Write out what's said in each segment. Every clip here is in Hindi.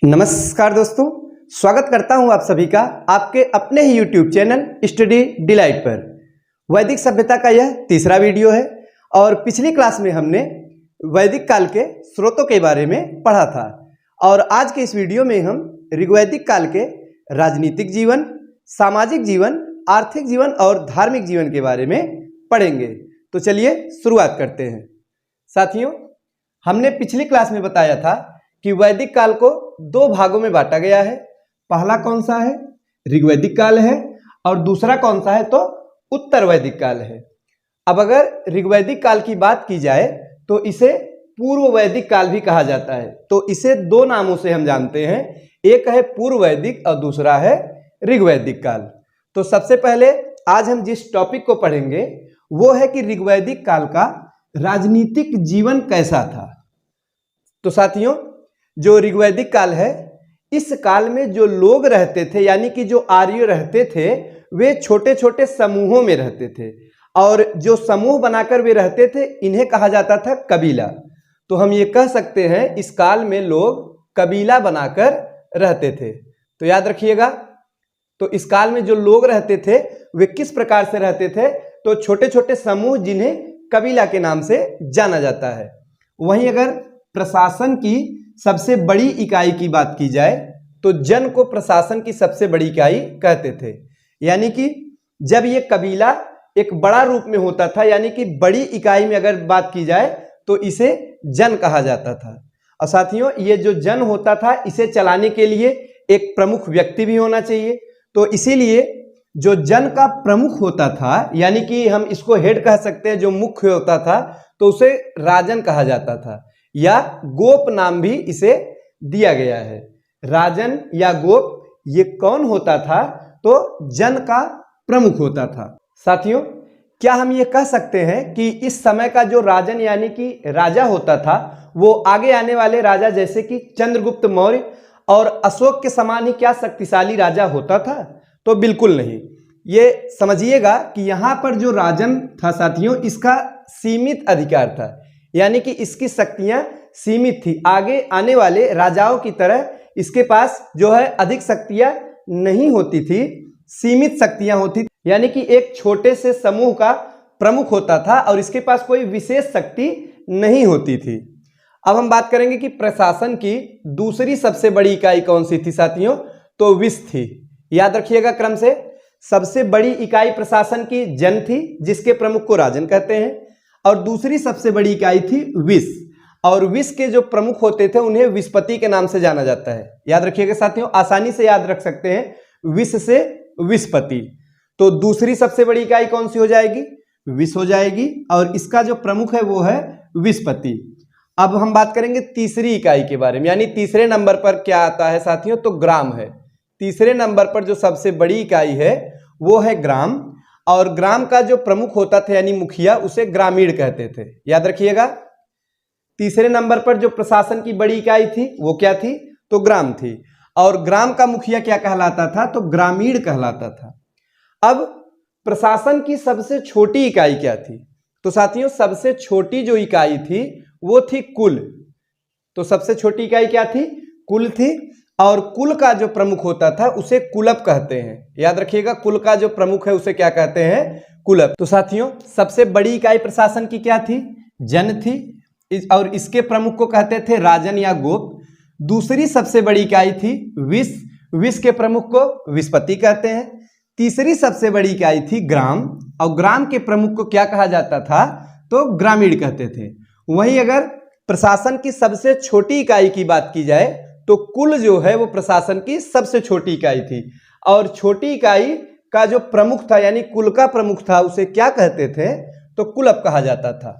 नमस्कार दोस्तों, स्वागत करता हूं आप सभी का आपके अपने ही YouTube चैनल स्टडी डिलाइट पर। वैदिक सभ्यता का यह तीसरा वीडियो है और पिछली क्लास में हमने वैदिक काल के स्रोतों के बारे में पढ़ा था और आज के इस वीडियो में हम ऋग्वैदिक काल के राजनीतिक जीवन, सामाजिक जीवन, आर्थिक जीवन और धार्मिक जीवन के बारे में पढ़ेंगे। तो चलिए शुरुआत करते हैं। साथियों, हमने पिछली क्लास में बताया था कि वैदिक काल को दो भागों में बांटा गया है। पहला कौन सा है? ऋग्वैदिक काल है और दूसरा कौन सा है? तो उत्तर वैदिक काल है। अब अगर ऋग्वैदिक काल की बात की जाए तो इसे पूर्व वैदिक काल भी कहा जाता है। तो इसे दो नामों से हम जानते हैं, एक है पूर्व वैदिक और दूसरा है ऋग्वैदिक काल। तो सबसे पहले आज हम जिस टॉपिक को पढ़ेंगे वो है कि ऋग्वैदिक काल का राजनीतिक जीवन कैसा था। तो साथियों, जो ऋग्वैदिक काल है, इस काल में जो लोग रहते थे यानी कि जो आर्य रहते थे वे छोटे छोटे समूहों में रहते थे और जो समूह बनाकर वे रहते थे इन्हें कहा जाता था कबीला। तो हम ये कह सकते हैं इस काल में लोग कबीला बनाकर रहते थे। तो याद रखिएगा, तो इस काल में जो लोग रहते थे वे किस प्रकार से रहते थे? तो छोटे छोटे समूह जिन्हें कबीला के नाम से जाना जाता है। वहीं अगर प्रशासन की सबसे बड़ी इकाई की बात की जाए तो जन को प्रशासन की सबसे बड़ी इकाई कहते थे। यानी कि जब ये कबीला एक बड़ा रूप में होता था यानी कि बड़ी इकाई में अगर बात की जाए तो इसे जन कहा जाता था। और साथियों, ये जो जन होता था इसे चलाने के लिए एक प्रमुख व्यक्ति भी होना चाहिए। तो इसीलिए जो जन का प्रमुख होता था यानी कि हम इसको हेड कह सकते हैं, जो मुख्य होता था, तो उसे राजन कहा जाता था या गोप नाम भी इसे दिया गया है। राजन या गोप ये कौन होता था? तो जन का प्रमुख होता था। साथियों, क्या हम ये कह सकते हैं कि इस समय का जो राजन यानी कि राजा होता था वो आगे आने वाले राजा जैसे कि चंद्रगुप्त मौर्य और अशोक के समान ही क्या शक्तिशाली राजा होता था? तो बिल्कुल नहीं। ये समझिएगा कि यहाँ पर जो राजन था साथियों, इसका सीमित अधिकार था यानी कि इसकी शक्तियां सीमित थी। आगे आने वाले राजाओं की तरह इसके पास जो है अधिक शक्तियां नहीं होती थी, सीमित शक्तियां होती थी। यानी कि एक छोटे से समूह का प्रमुख होता था और इसके पास कोई विशेष शक्ति नहीं होती थी। अब हम बात करेंगे कि प्रशासन की दूसरी सबसे बड़ी इकाई कौन सी थी साथियों? तो विस थी। याद रखिएगा क्रम से, सबसे बड़ी इकाई प्रशासन की जन थी जिसके प्रमुख को राजन कहते हैं और दूसरी सबसे बड़ी इकाई थी विस। और विस के जो प्रमुख होते थे उन्हें विस्पति के नाम से जाना जाता है। याद रखिएगा साथियों, आसानी से याद रख सकते हैं, विस से विस्पति। तो दूसरी सबसे बड़ी इकाई कौन सी हो जाएगी? विस हो जाएगी और इसका जो प्रमुख है वो है विस्पति। अब हम बात करेंगे तीसरी इकाई के बारे में, यानी तीसरे नंबर पर क्या आता है साथियों? तो ग्राम है। तीसरे नंबर पर जो सबसे बड़ी इकाई है वो है ग्राम और ग्राम का जो प्रमुख होता था यानी मुखिया, उसे ग्रामीण कहते थे। याद रखिएगा, तीसरे नंबर पर जो प्रशासन की बड़ी इकाई थी वो क्या थी? तो ग्राम थी और ग्राम का मुखिया क्या कहलाता था? तो ग्रामीण कहलाता था। अब प्रशासन की सबसे छोटी इकाई क्या थी? तो साथियों, सबसे छोटी जो इकाई थी वो थी कुल। तो सबसे छोटी इकाई क्या थी? कुल थी और कुल का जो प्रमुख होता था उसे कुलप कहते हैं। याद रखिएगा, कुल का जो प्रमुख है उसे क्या कहते हैं? कुलप। तो साथियों, सबसे बड़ी इकाई प्रशासन की क्या थी? जन थी और इसके प्रमुख को कहते थे राजन या गोप। दूसरी सबसे बड़ी इकाई थी विस, विस के प्रमुख को विस्पति कहते हैं। तीसरी सबसे बड़ी इकाई थी ग्राम और ग्राम के प्रमुख को क्या कहा जाता था? तो ग्रामीण कहते थे। वहीं अगर प्रशासन की सबसे छोटी इकाई की बात की जाए तो कुल जो है वो प्रशासन की सबसे छोटी इकाई थी और छोटी इकाई का जो प्रमुख था यानी कुल का प्रमुख था उसे क्या कहते थे? तो कुलप कहा जाता था।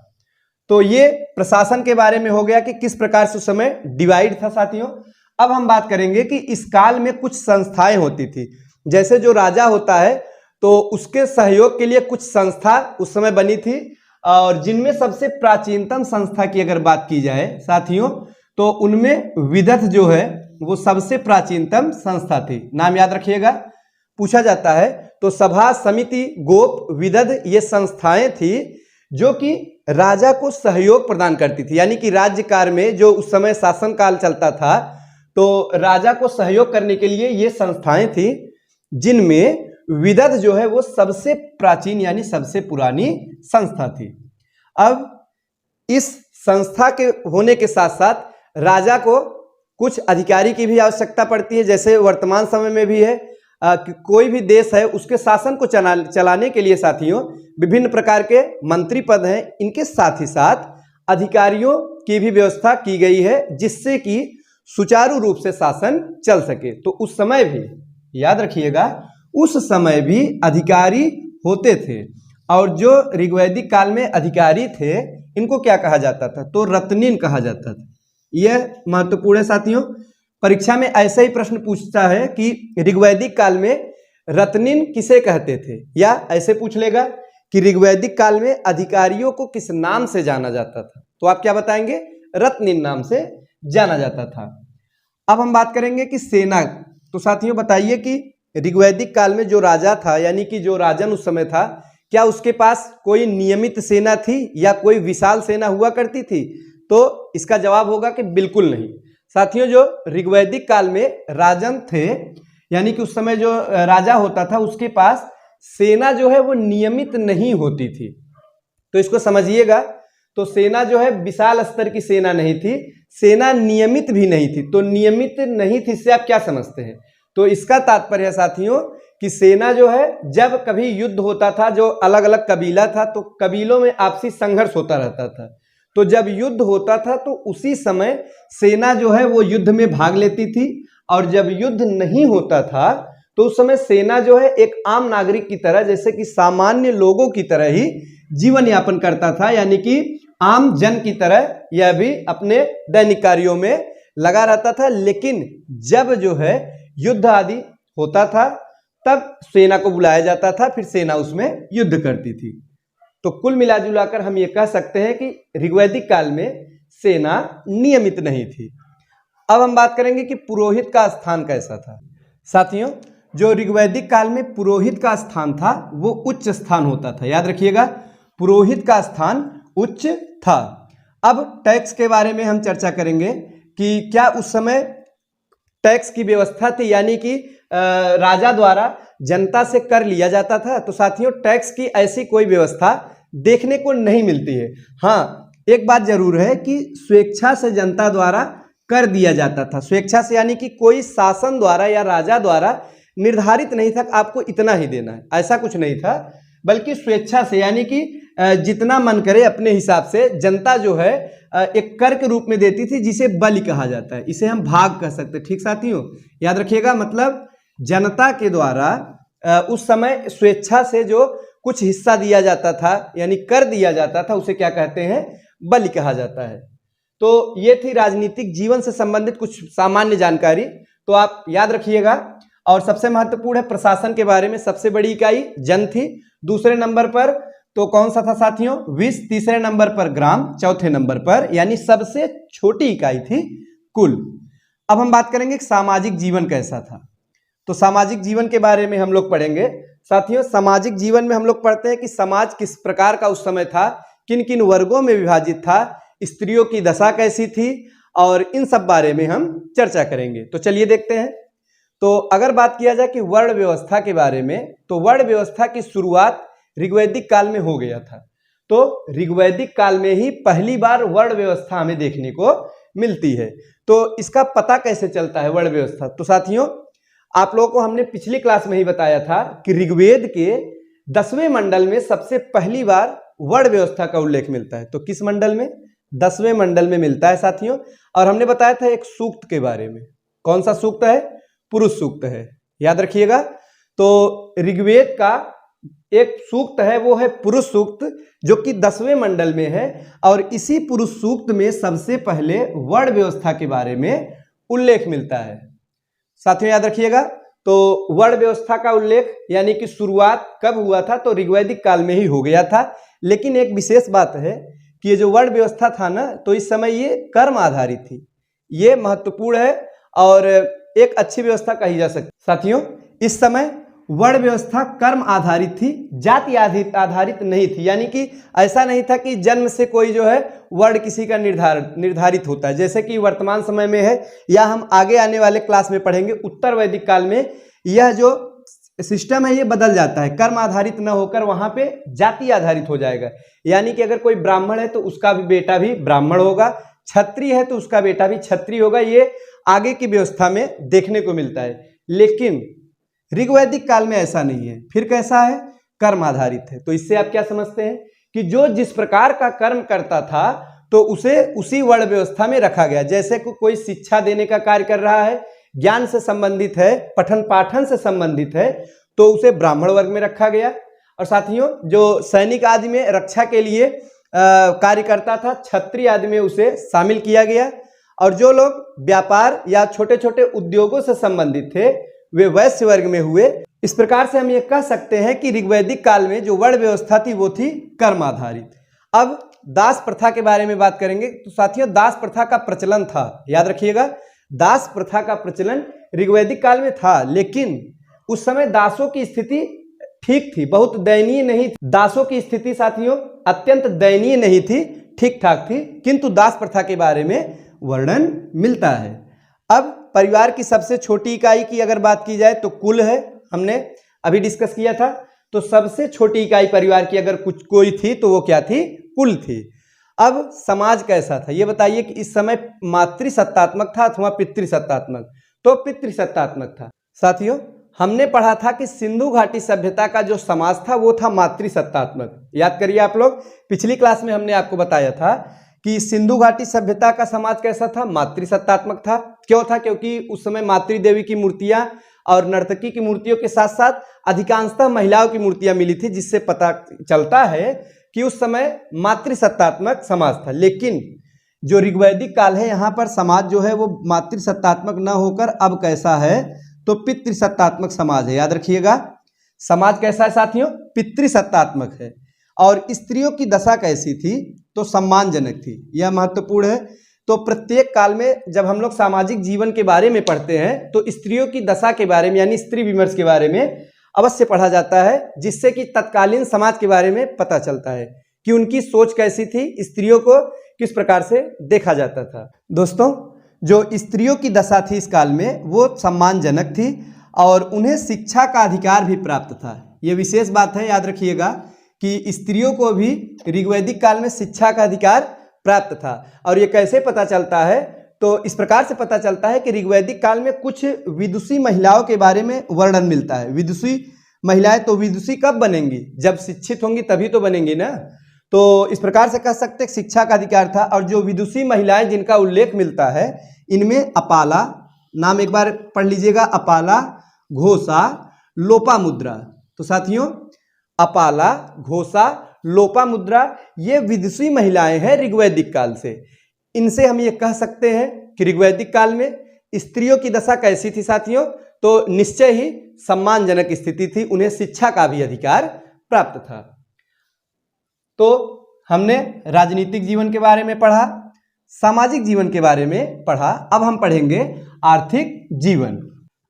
तो ये प्रशासन के बारे में हो गया कि किस प्रकार से उस समय डिवाइड था साथियों। अब हम बात करेंगे कि इस काल में कुछ संस्थाएं होती थी। जैसे जो राजा होता है तो उसके सहयोग के लिए कुछ संस्था उस समय बनी थी और जिनमें सबसे प्राचीनतम संस्था की अगर बात की जाए साथियों तो उनमें विदथ जो है वो सबसे प्राचीनतम संस्था थी। नाम याद रखिएगा, पूछा जाता है। तो सभा, समिति, गोप, विदथ ये संस्थाएं थी जो कि राजा को सहयोग प्रदान करती थी। यानी कि राज्य कार्य में जो उस समय शासन काल चलता था तो राजा को सहयोग करने के लिए ये संस्थाएं थी, जिनमें विदर्भ जो है वो सबसे प्राचीन यानी सबसे पुरानी संस्था थी। अब इस संस्था के होने के साथ साथ राजा को कुछ अधिकारी की भी आवश्यकता पड़ती है, जैसे वर्तमान समय में भी है कि कोई भी देश है उसके शासन को चलाने के लिए साथियों विभिन्न प्रकार के मंत्री पद हैं। इनके साथ ही साथ अधिकारियों की भी व्यवस्था की गई है, जिससे कि सुचारू रूप से शासन चल सके। तो उस समय भी याद रखिएगा, उस समय भी अधिकारी होते थे, और जो ऋग्वैदिक काल में अधिकारी थे इनको क्या कहा जाता था? तो रत्निन कहा जाता था। यह महत्वपूर्ण है साथियों। परीक्षा में ऐसा ही प्रश्न पूछता है कि ऋग्वैदिक काल में रत्निन किसे कहते थे, या ऐसे पूछ लेगा कि ऋग्वैदिक काल में अधिकारियों को किस नाम से जाना जाता था, तो आप क्या बताएंगे? रत्निन नाम से जाना जाता था। अब हम बात करेंगे कि सेना। तो साथियों बताइए कि ऋग्वैदिक काल में जो राजा था यानी कि जो राजन उस समय था, क्या उसके पास कोई नियमित सेना थी या कोई विशाल सेना हुआ करती थी? तो इसका जवाब होगा कि बिल्कुल नहीं। साथियों जो ऋग्वैदिक काल में राजन थे यानी कि उस समय जो राजा होता था उसके पास सेना जो है वो नियमित नहीं होती थी। तो इसको समझिएगा, तो सेना जो है विशाल स्तर की सेना नहीं थी, सेना नियमित भी नहीं थी। तो नियमित नहीं थी इससे आप क्या समझते हैं? तो इसका तात्पर्य है साथियों कि सेना जो है जब कभी युद्ध होता था, जो अलग अलग कबीला था तो कबीलों में आपसी संघर्ष होता रहता था, तो जब युद्ध होता था तो उसी समय सेना जो है वो युद्ध में भाग लेती थी, और जब युद्ध नहीं होता था तो उस समय सेना जो है एक आम नागरिक की तरह, जैसे कि सामान्य लोगों की तरह ही जीवन यापन करता था, यानी कि आम जन की तरह यह भी अपने दैनिक कार्यों में लगा रहता था। लेकिन जब जो है युद्ध आदि होता था तब सेना को बुलाया जाता था, फिर सेना उसमें युद्ध करती थी। तो कुल मिलाजुलाकर हम ये कह सकते हैं कि ऋग्वैदिक काल में सेना नियमित नहीं थी। अब हम बात करेंगे कि पुरोहित का स्थान कैसा था। साथियों जो ऋग्वैदिक काल में पुरोहित का स्थान था वो उच्च स्थान होता था। याद रखिएगा, पुरोहित का स्थान उच्च था। अब टैक्स के बारे में हम चर्चा करेंगे कि क्या उस समय टैक्स की व्यवस्था थी, यानी कि राजा द्वारा जनता से कर लिया जाता था। तो साथियों टैक्स की ऐसी कोई व्यवस्था देखने को नहीं मिलती है। हाँ, एक बात जरूर है कि स्वेच्छा से जनता द्वारा कर दिया जाता था। स्वेच्छा से यानी कि कोई शासन द्वारा या राजा द्वारा निर्धारित नहीं था आपको इतना ही देना है, ऐसा कुछ नहीं था, बल्कि स्वेच्छा से यानी कि जितना मन करे अपने हिसाब से जनता जो है एक कर के रूप में देती थी, जिसे बलि कहा जाता है। इसे हम भाग कह सकते हैं। ठीक साथियों, याद रखिएगा, मतलब जनता के द्वारा उस समय स्वेच्छा से जो कुछ हिस्सा दिया जाता था यानी कर दिया जाता था, उसे क्या कहते हैं? बलि कहा जाता है। तो ये थी राजनीतिक जीवन से संबंधित कुछ सामान्य जानकारी, तो आप याद रखिएगा। और सबसे महत्वपूर्ण है प्रशासन के बारे में। सबसे बड़ी इकाई जन थी, दूसरे नंबर पर तो कौन सा था साथियों? विश्व, तीसरे नंबर पर ग्राम, चौथे नंबर पर यानी सबसे छोटी इकाई थी कुल। अब हम बात करेंगे कि सामाजिक जीवन कैसा था। तो सामाजिक जीवन के बारे में हम लोग पढ़ेंगे। साथियों सामाजिक जीवन में हम लोग पढ़ते हैं कि समाज किस प्रकार का उस समय था, किन किन वर्गों में विभाजित था, स्त्रियों की दशा कैसी थी, और इन सब बारे में हम चर्चा करेंगे। तो चलिए देखते हैं। तो अगर बात किया जाए कि वर्ण व्यवस्था के बारे में, तो वर्ण व्यवस्था की शुरुआत ऋग्वैदिक काल में हो गया था। तो ऋग्वैदिक काल में ही पहली बार वर्ण व्यवस्था हमें देखने को मिलती है। तो इसका पता कैसे चलता है वर्ण व्यवस्था? तो साथियों आप लोगों को हमने पिछली क्लास में ही बताया था कि ऋग्वेद के 10वें मंडल में सबसे पहली बार वर्ण व्यवस्था का उल्लेख मिलता है। तो किस मंडल में? 10वें मंडल में मिलता है साथियों। और हमने बताया था एक सूक्त के बारे में। कौन सा सूक्त है? पुरुष सूक्त है। याद रखिएगा, तो ऋग्वेद का एक सूक्त है वो है पुरुष सूक्त, जो कि 10वें मंडल में है। और इसी पुरुष सूक्त में सबसे पहले वर्ण व्यवस्था के बारे में उल्लेख मिलता है। साथियों याद रखिएगा, तो वर्ण व्यवस्था का उल्लेख यानी कि शुरुआत कब हुआ था? तो ऋग्वैदिक काल में ही हो गया था। लेकिन एक विशेष बात है कि ये जो वर्ण व्यवस्था था ना, तो इस समय ये कर्म आधारित थी। ये महत्वपूर्ण है और एक अच्छी व्यवस्था कही जा सकती है। साथियों इस समय वर्ण व्यवस्था कर्म आधारित थी, जाति आधारित नहीं थी। यानी कि ऐसा नहीं था कि जन्म से कोई जो है वर्ण किसी का निर्धारित होता है, जैसे कि वर्तमान समय में है, या हम आगे आने वाले क्लास में पढ़ेंगे। उत्तर वैदिक काल में यह जो सिस्टम है ये बदल जाता है, कर्म आधारित न होकर वहां पे जाति आधारित हो जाएगा। यानी कि अगर कोई ब्राह्मण है तो उसका भी बेटा भी ब्राह्मण होगा, क्षत्रिय है तो उसका बेटा भी क्षत्रिय होगा। ये आगे की व्यवस्था में देखने को मिलता है। लेकिन ऋग्वैदिक काल में ऐसा नहीं है। फिर कैसा है? कर्म आधारित है। तो इससे आप क्या समझते हैं कि जो जिस प्रकार का कर्म करता था तो उसे उसी वर्ण व्यवस्था में रखा गया। जैसे कोई शिक्षा देने का कार्य कर रहा है, ज्ञान से संबंधित है, पठन पाठन से संबंधित है, तो उसे ब्राह्मण वर्ग में रखा गया। और साथियों, जो सैनिक आदि में रक्षा के लिए कार्य करता था, क्षत्रिय आदि में उसे शामिल किया गया। और जो लोग व्यापार या छोटे छोटे उद्योगों से संबंधित थे वे वैश्य वर्ग में हुए। इस प्रकार से हम ये कह सकते हैं कि ऋग्वैदिक काल में जो वर्ण व्यवस्था थी वो थी कर्म आधारित। अब दास प्रथा के बारे में बात करेंगे। तो साथियों, दास प्रथा का प्रचलन था, याद रखिएगा, दास प्रथा का प्रचलन ऋग्वैदिक काल में था। लेकिन उस समय दासों की स्थिति ठीक थी, बहुत दयनीय नहीं थी। दासों की स्थिति साथियों अत्यंत दयनीय नहीं थी, ठीक ठाक थी। किंतु दास प्रथा के बारे में वर्णन मिलता है। अब परिवार की सबसे छोटी इकाई की अगर बात की जाए तो कुल है, हमने अभी डिस्कस किया था। तो सबसे छोटी इकाई परिवार की अगर कुछ कोई थी तो वो क्या थी? कुल थी। अब समाज कैसा था ये बताइए कि इस समय मातृसत्तात्मक था अथवा पितृसत्तात्मक? तो पितृसत्तात्मक था। साथियों, हमने पढ़ा था कि सिंधु घाटी सभ्यता का जो समाज था वो था मातृसत्तात्मक। याद करिए आप लोग, पिछली क्लास में हमने आपको बताया था कि सिंधु घाटी सभ्यता का समाज कैसा था? मातृसत्तात्मक था। क्यों था? क्योंकि उस समय मातृ देवी की मूर्तियां और नर्तकी की मूर्तियों के साथ साथ अधिकांशतः महिलाओं की मूर्तियां मिली थी, जिससे पता चलता है कि उस समय मातृसत्तात्मक समाज था। लेकिन जो ऋग्वैदिक काल है यहाँ पर समाज जो है वो मातृसत्तात्मक न होकर अब कैसा है? तो पितृसत्तात्मक समाज है। याद रखिएगा, समाज कैसा है साथियों? पितृसत्तात्मक है। और स्त्रियों की दशा कैसी थी? तो सम्मानजनक थी। यह महत्वपूर्ण है। तो प्रत्येक काल में जब हम लोग सामाजिक जीवन के बारे में पढ़ते हैं तो स्त्रियों की दशा के बारे में यानी स्त्री विमर्श के बारे में अवश्य पढ़ा जाता है, जिससे कि तत्कालीन समाज के बारे में पता चलता है कि उनकी सोच कैसी थी, स्त्रियों को किस प्रकार से देखा जाता था। दोस्तों, जो स्त्रियों की दशा थी इस काल में वो सम्मानजनक थी और उन्हें शिक्षा का अधिकार भी प्राप्त था। ये विशेष बात है, याद रखिएगा कि स्त्रियों को भी ऋग्वैदिक काल में शिक्षा का अधिकार प्राप्त था। और ये कैसे पता चलता है? तो इस प्रकार से पता चलता है कि ऋग्वैदिक काल में कुछ विदुषी महिलाओं के बारे में वर्णन मिलता है। विदुषी महिलाएं, तो विदुषी कब बनेंगी? जब शिक्षित होंगी तभी तो बनेंगी ना। तो इस प्रकार से कह सकते हैं शिक्षा का अधिकार था। और जो विदुषी महिलाएं जिनका उल्लेख मिलता है इनमें अपाला, नाम एक बार पढ़ लीजिएगा, अपाला, घोषा, लोपामुद्रा। तो साथियों, अपाला, घोषा, लोपामुद्रा ये विदुषी महिलाएं हैं ऋग्वैदिक काल से। इनसे हम ये कह सकते हैं कि ऋग्वैदिक काल में स्त्रियों की दशा कैसी थी साथियों? तो निश्चय ही सम्मानजनक स्थिति थी, उन्हें शिक्षा का भी अधिकार प्राप्त था। तो हमने राजनीतिक जीवन के बारे में पढ़ा, सामाजिक जीवन के बारे में पढ़ा। अब हम पढ़ेंगे आर्थिक जीवन।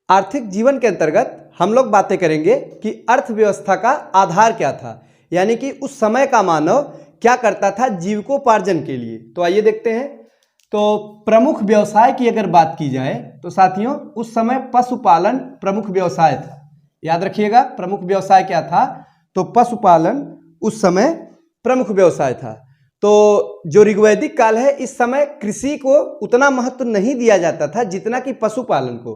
आर्थिक जीवन के अंतर्गत हम लोग बातें करेंगे कि अर्थव्यवस्था का आधार क्या था, यानी कि उस समय का मानव क्या करता था जीविकोपार्जन के लिए। तो आइए देखते हैं। तो प्रमुख व्यवसाय की अगर बात की जाए तो साथियों उस समय पशुपालन प्रमुख व्यवसाय था। याद रखिएगा, प्रमुख व्यवसाय क्या था? तो पशुपालन उस समय प्रमुख व्यवसाय था। तो जो ऋग्वैदिक काल है इस समय कृषि को उतना महत्व नहीं दिया जाता था जितना कि पशुपालन को।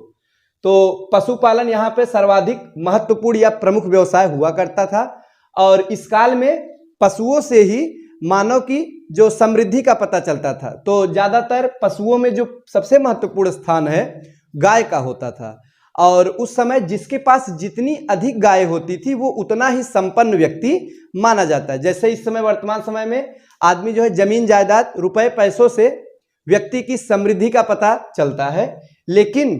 तो पशुपालन यहाँ पे सर्वाधिक महत्वपूर्ण या प्रमुख व्यवसाय हुआ करता था। और इस काल में पशुओं से ही मानव की जो समृद्धि का पता चलता था। तो ज्यादातर पशुओं में जो सबसे महत्वपूर्ण स्थान है गाय का होता था। और उस समय जिसके पास जितनी अधिक गाय होती थी वो उतना ही संपन्न व्यक्ति माना जाता है। जैसे इस समय वर्तमान समय में आदमी जो है जमीन जायदाद रुपए पैसों से व्यक्ति की समृद्धि का पता चलता है, लेकिन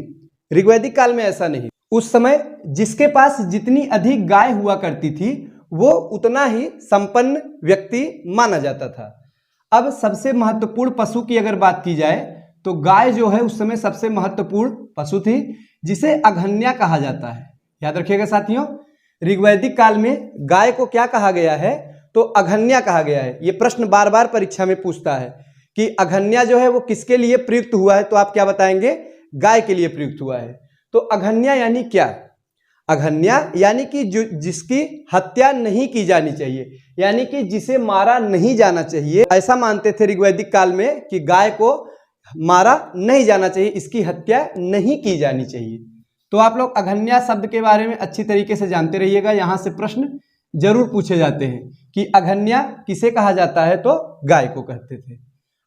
ऋग्वैदिक काल में ऐसा नहीं। उस समय जिसके पास जितनी अधिक गाय हुआ करती थी वो उतना ही संपन्न व्यक्ति माना जाता था। अब सबसे महत्वपूर्ण पशु की अगर बात की जाए तो गाय जो है उस समय सबसे महत्वपूर्ण पशु थी, जिसे अघन्या कहा जाता है। याद रखिएगा साथियों, ऋग्वैदिक काल में गाय को क्या कहा गया है? तो अघन्या कहा गया है। ये प्रश्न बार बार परीक्षा में पूछता है कि अघन्या जो है वो किसके लिए प्रयुक्त हुआ है? तो आप क्या बताएंगे? गाय के लिए प्रयुक्त हुआ है। तो अघन्या यानी क्या? अघन्या यानी कि जिसकी हत्या नहीं की जानी चाहिए, यानी कि जिसे मारा नहीं जाना चाहिए। ऐसा मानते थे ऋग्वैदिक काल में कि गाय को मारा नहीं जाना चाहिए, इसकी हत्या नहीं की जानी चाहिए। तो आप लोग अघन्या शब्द के बारे में अच्छी तरीके से जानते रहिएगा, यहाँ से प्रश्न जरूर पूछे जाते हैं कि अघन्या किसे कहा जाता है? तो गाय को कहते थे।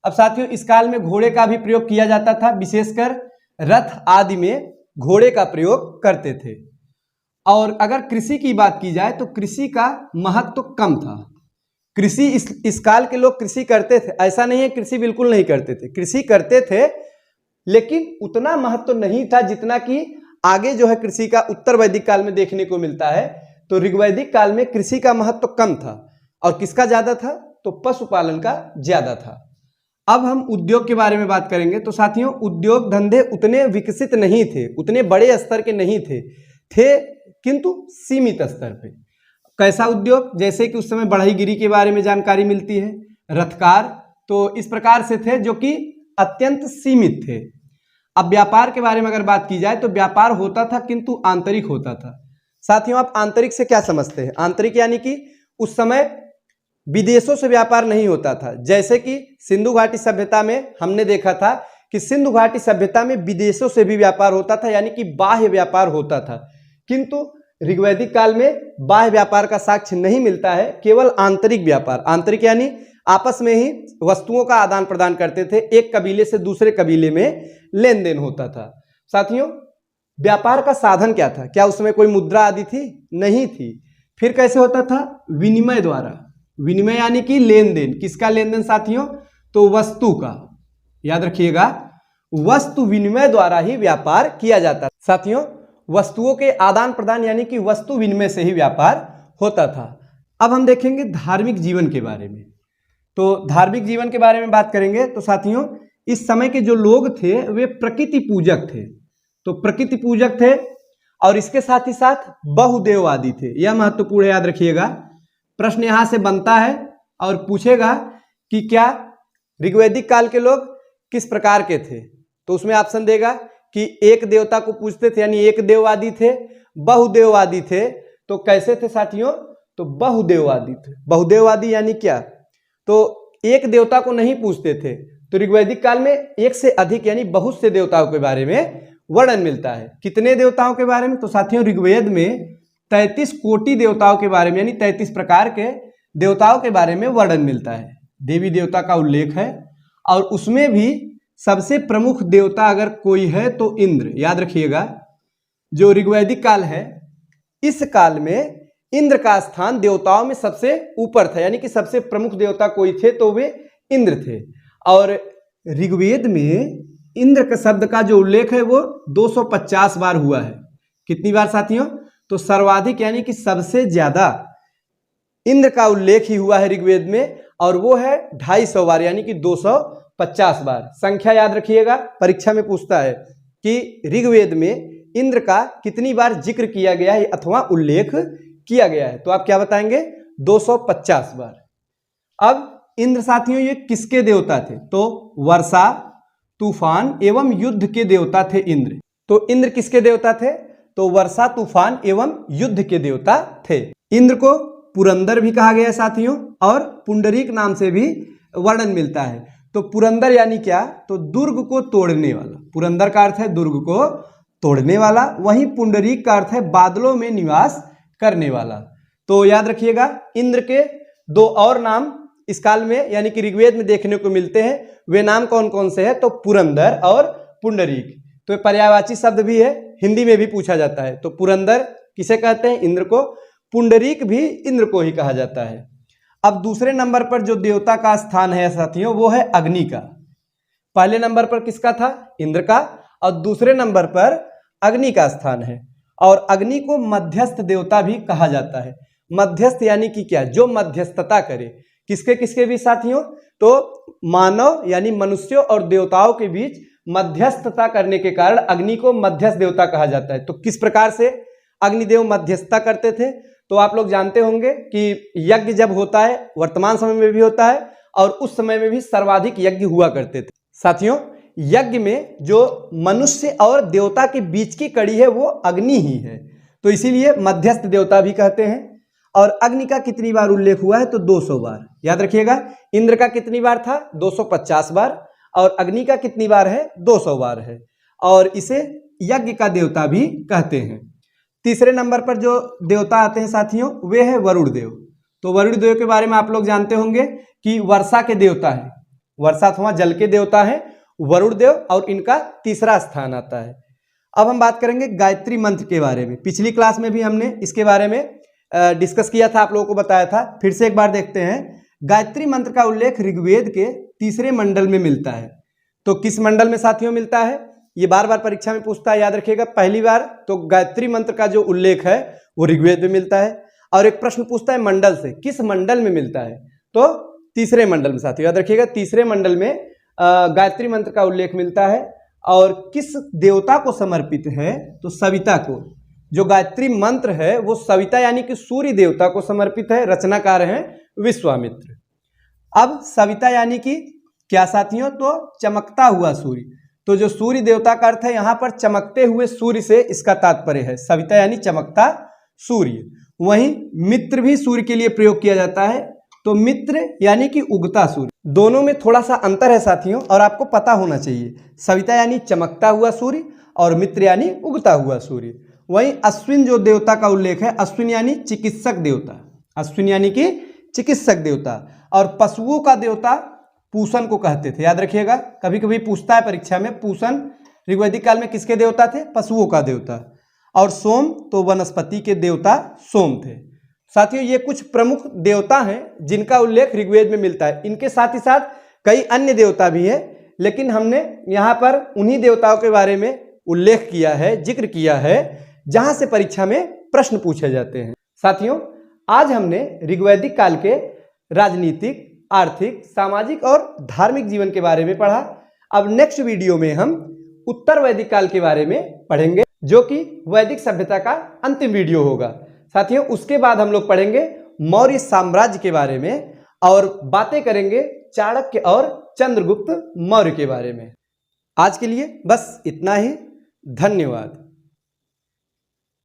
अब साथियों, इस काल में घोड़े का भी प्रयोग किया जाता था, विशेषकर रथ आदि में घोड़े का प्रयोग करते थे। और अगर कृषि की बात की जाए तो कृषि का महत्व तो कम था। कृषि इस काल के लोग कृषि करते थे, ऐसा नहीं है कृषि बिल्कुल नहीं करते थे, कृषि करते थे, लेकिन उतना महत्व तो नहीं था जितना कि आगे जो है कृषि का उत्तर वैदिक काल में देखने को मिलता है। तो ऋग्वैदिक काल में कृषि का महत्व तो कम था, और किसका ज्यादा था? तो पशुपालन का ज्यादा था। अब हम उद्योग के बारे में बात करेंगे। तो साथियों, उद्योग धंधे उतने विकसित नहीं थे, उतने बड़े स्तर के नहीं थे किंतु सीमित स्तर पे। कैसा उद्योग? जैसे कि उस समय बढ़ईगिरी के बारे में जानकारी मिलती है, रथकार, तो इस प्रकार से थे जो कि अत्यंत सीमित थे। अब व्यापार के बारे में अगर बात की जाए तो व्यापार होता था किंतु आंतरिक होता था। साथियों, आप आंतरिक से क्या समझते हैं? आंतरिक यानी कि उस समय विदेशों से व्यापार नहीं होता था। जैसे कि सिंधु घाटी सभ्यता में हमने देखा था कि सिंधु घाटी सभ्यता में विदेशों से भी व्यापार होता था, यानी कि बाह्य व्यापार होता था। किंतु ऋग्वैदिक काल में बाह्य व्यापार का साक्ष्य नहीं मिलता है, केवल आंतरिक व्यापार। आंतरिक यानी आपस में ही वस्तुओं का आदान प्रदान करते थे, एक कबीले से दूसरे कबीले में लेन देन होता था। साथियों, व्यापार का साधन क्या था? क्या उसमें कोई मुद्रा आदि थी? नहीं थी। फिर कैसे होता था? विनिमय द्वारा। विनिमय यानी कि लेन देन। किसका लेन देन साथियों? तो वस्तु का। याद रखिएगा, वस्तु विनिमय द्वारा ही व्यापार किया जाता। साथियों, वस्तुओं के आदान प्रदान यानी कि वस्तु विनिमय से ही व्यापार होता था। अब हम देखेंगे धार्मिक जीवन के बारे में। तो धार्मिक जीवन के बारे में बात करेंगे तो साथियों, इस समय के जो लोग थे वे प्रकृति पूजक थे। तो प्रकृति पूजक थे और इसके साथ ही साथ बहुदेववादी थे। यह महत्वपूर्ण है, याद रखिएगा। प्रश्न यहां से बनता है और पूछेगा कि क्या ऋग्वैदिक काल के लोग किस प्रकार के थे? तो उसमें ऑप्शन देगा कि एक देवता को पूजते थे, यानी एक देववादी थे। बहुदेववादी थे, तो कैसे थे साथियों? तो बहुदेववादी थे। बहुदेववादी यानी क्या? तो एक देवता को नहीं पूजते थे। तो ऋग्वैदिक काल में एक से अधिक यानी बहुत से देवताओं के बारे में वर्णन मिलता है। कितने देवताओं के बारे में? तो साथियों, ऋग्वेद में 33 कोटि देवताओं के बारे में, यानी 33 प्रकार के देवताओं के बारे में वर्णन मिलता है। देवी देवता का उल्लेख है, और उसमें भी सबसे प्रमुख देवता अगर कोई है तो इंद्र। याद रखिएगा, जो ऋग्वैदिक काल है, इस काल में इंद्र का स्थान देवताओं में सबसे ऊपर था, यानी कि सबसे प्रमुख देवता कोई थे तो वे इंद्र थे। और ऋग्वेद में इंद्र के शब्द का जो उल्लेख है वो 250 बार हुआ है। कितनी बार साथियों? तो सर्वाधिक यानी कि सबसे ज्यादा इंद्र का उल्लेख ही हुआ है ऋग्वेद में, और वो है 250 बार, यानी कि 250 बार। संख्या याद रखिएगा, परीक्षा में पूछता है कि ऋग्वेद में इंद्र का कितनी बार जिक्र किया गया है अथवा उल्लेख किया गया है। तो आप क्या बताएंगे? 250 बार। अब इंद्र साथियों ये किसके देवता थे? तो वर्षा, तूफान एवं युद्ध के देवता थे इंद्र। तो इंद्र किसके देवता थे? तो वर्षा, तूफान एवं युद्ध के देवता थे। इंद्र को पुरंदर भी कहा गया साथियों, और पुंडरीक नाम से भी वर्णन मिलता है। तो पुरंदर यानी क्या? तो दुर्ग को तोड़ने वाला। पुरंदर का अर्थ है दुर्ग को तोड़ने वाला, वहीं पुंडरीक का अर्थ है बादलों में निवास करने वाला। तो याद रखिएगा, इंद्र के दो और नाम इस काल में यानी कि ऋग्वेद में देखने को मिलते हैं। वे नाम कौन कौन से हैं? तो पुरंदर और पुंडरीक। तो पर्यायवाची शब्द भी है, हिंदी में भी पूछा जाता है। तो पुरंदर किसे कहते हैं? इंद्र को। पुंडरीक भी इंद्र को ही कहा जाता है। अब दूसरे नंबर पर जो देवता का स्थान है साथियों, वो है अग्नि का। पहले नंबर पर किसका था? इंद्र का, और दूसरे नंबर पर अग्नि का स्थान है। और अग्नि को मध्यस्थ देवता भी कहा जाता है। मध्यस्थ यानी कि क्या? जो मध्यस्थता करे। किसके किसके बीच साथियों? तो मानव यानी मनुष्यों और देवताओं के बीच मध्यस्थता करने के कारण अग्नि को मध्यस्थ देवता कहा जाता है। तो किस प्रकार से? अग्निदेव मध्यस्थता करते थे। तो आप लोग जानते होंगे कि यज्ञ जब होता है, वर्तमान समय में भी होता है और उस समय में भी सर्वाधिक यज्ञ हुआ करते थे। साथियों, यज्ञ में जो मनुष्य और देवता के बीच की कड़ी है वो अग्नि ही है, तो इसीलिए मध्यस्थ देवता भी कहते हैं। और अग्नि का कितनी बार उल्लेख हुआ है? तो 200 बार। याद रखिएगा, इंद्र का कितनी बार था? 250 बार। और अग्नि का कितनी बार है? 200 बार है। और इसे यज्ञ का देवता भी कहते हैं। तीसरे नंबर पर जो देवता आते हैं साथियों, वे है वरुण देव। तो वरुण देव के बारे में आप लोग जानते होंगे कि वर्षा के देवता है, वर्षा अथवा जल के देवता है वरुण देव, और इनका तीसरा स्थान आता है। अब हम बात करेंगे गायत्री मंत्र के बारे में। पिछली क्लास में भी हमने इसके बारे में डिस्कस किया था, आप लोगों को बताया था। फिर से एक बार देखते हैं। गायत्री मंत्र का उल्लेख ऋग्वेद के तीसरे मंडल में मिलता है। तो किस मंडल में साथियों मिलता है? ये बार बार परीक्षा में पूछता है, याद रखिएगा। पहली बार तो गायत्री मंत्र का जो उल्लेख है वो ऋग्वेद में मिलता है, और एक प्रश्न पूछता है मंडल से, किस मंडल में मिलता है? तो तीसरे मंडल में साथियों, याद रखिएगा, तीसरे मंडल में गायत्री मंत्र का उल्लेख मिलता है। और किस देवता को समर्पित है? तो सविता को। जो गायत्री मंत्र है वो सविता यानी कि सूर्य देवता को समर्पित है। रचनाकार हैं विश्वामित्र। अब सविता यानी कि क्या साथियों? तो चमकता हुआ सूर्य। तो जो सूर्य देवता का अर्थ है यहाँ पर चमकते हुए सूर्य से इसका तात्पर्य है। सविता यानी चमकता सूर्य। वहीं मित्र भी सूर्य के लिए प्रयोग किया जाता है। तो मित्र यानी कि उगता सूर्य। दोनों में थोड़ा सा अंतर है साथियों, और आपको पता होना चाहिए। सविता यानी चमकता हुआ सूर्य और मित्र यानी उगता हुआ सूर्य। वहीं अश्विन जो देवता का उल्लेख है, अश्विन यानी चिकित्सक देवता, अश्विन यानी कि चिकित्सक देवता। और पशुओं का देवता पूषण को कहते थे। याद रखिएगा, कभी कभी पूछता है परीक्षा में, पूषण ऋग्वैदिक काल में किसके देवता थे? पशुओं का देवता। और सोम तो वनस्पति के देवता सोम थे। साथियों, ये कुछ प्रमुख देवता हैं जिनका उल्लेख ऋग्वेद में मिलता है। इनके साथ ही साथ कई अन्य देवता भी हैं, लेकिन हमने यहाँ पर उन्हीं देवताओं के बारे में उल्लेख किया है, जिक्र किया है, जहां से परीक्षा में प्रश्न पूछे जाते हैं। साथियों, आज हमने ऋग्वैदिक काल के राजनीतिक, आर्थिक, सामाजिक और धार्मिक जीवन के बारे में पढ़ा। अब नेक्स्ट वीडियो में हम उत्तर वैदिक काल के बारे में पढ़ेंगे, जो कि वैदिक सभ्यता का अंतिम वीडियो होगा। साथियों, उसके बाद हम लोग पढ़ेंगे मौर्य साम्राज्य के बारे में और बातें करेंगे चाणक्य और चंद्रगुप्त मौर्य के बारे में। आज के लिए बस इतना ही। धन्यवाद।